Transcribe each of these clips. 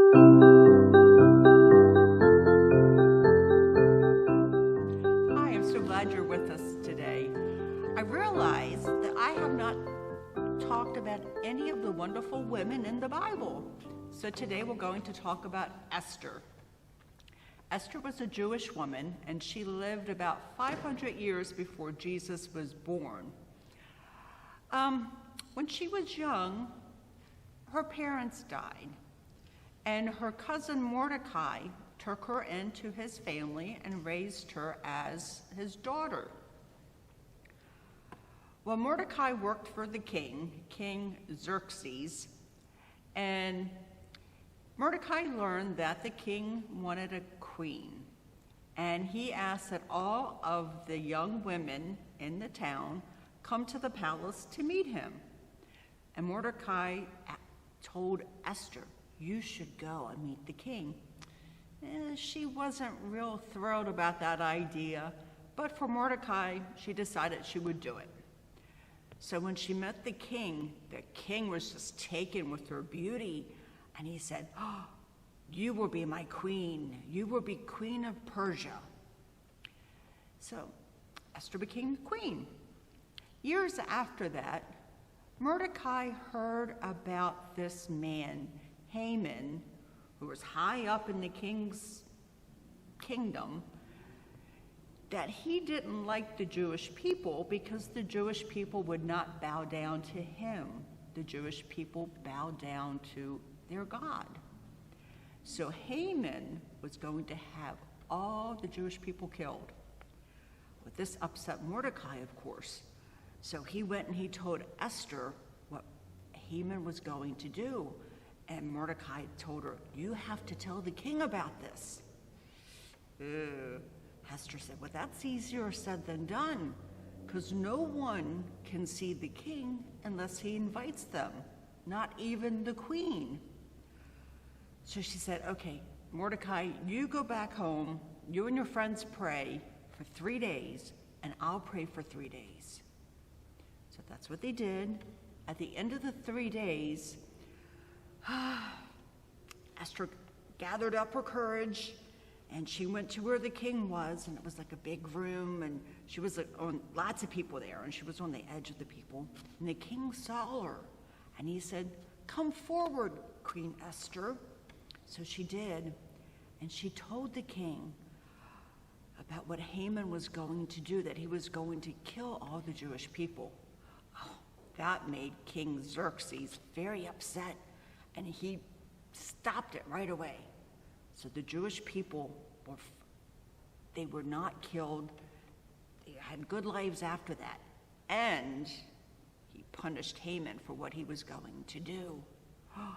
Hi, I'm so glad you're with us today. I realize that I have not talked about any of the wonderful women in the Bible. So today we're going to talk about Esther. Esther was a Jewish woman, and she lived about 500 years before Jesus was born. When she was young, her parents died, and her cousin Mordecai took her into his family and raised her as his daughter. Well, Mordecai worked for the king, King Xerxes, and Mordecai learned that the king wanted a queen, and he asked that all of the young women in the town come to the palace to meet him. And Mordecai told Esther, "You should go and meet the king." She wasn't real thrilled about that idea, but for Mordecai, she decided she would do it. So when she met the king was just taken with her beauty, and he said, "Oh, you will be my queen. You will be queen of Persia." So Esther became queen. Years after that, Mordecai heard about this man, Haman, who was high up in the king's kingdom, that he didn't like the Jewish people because the Jewish people would not bow down to him. The Jewish people bowed down to their God. So Haman was going to have all the Jewish people killed. But this upset Mordecai, of course. So he went and he told Esther what Haman was going to do. And Mordecai told her, "You have to tell the king about this." Esther said, "Well, that's easier said than done, because no one can see the king unless he invites them, not even the queen." So she said, "Okay, Mordecai, you go back home, you and your friends pray for 3 days, and I'll pray for 3 days." So that's what they did. At the end of the 3 days, Esther gathered up her courage, and she went to where the king was, and it was like a big room, and she was on lots of people there, and she was on the edge of the people. And the king saw her, and he said, "Come forward, Queen Esther." So she did, and she told the king about what Haman was going to do, that he was going to kill all the Jewish people. Oh, that made King Xerxes very upset, and he stopped it right away. So the Jewish people they were not killed. They had good lives after that. And he punished Haman for what he was going to do. Well,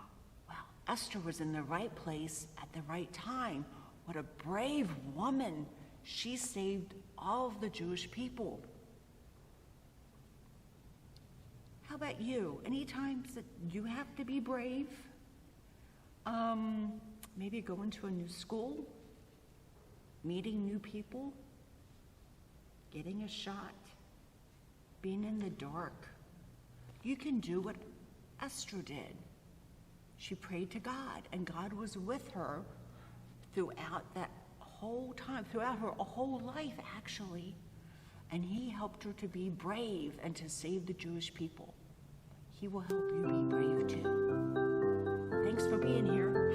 Esther was in the right place at the right time. What a brave woman. She saved all of the Jewish people. How about you? Any times that you have to be brave? Maybe going to a new school, meeting new people, getting a shot, being in the dark. You can do what Esther did. She prayed to God, and God was with her throughout that whole time, throughout her whole life, actually. And he helped her to be brave and to save the Jewish people. He will help you be brave too. Thanks for being here.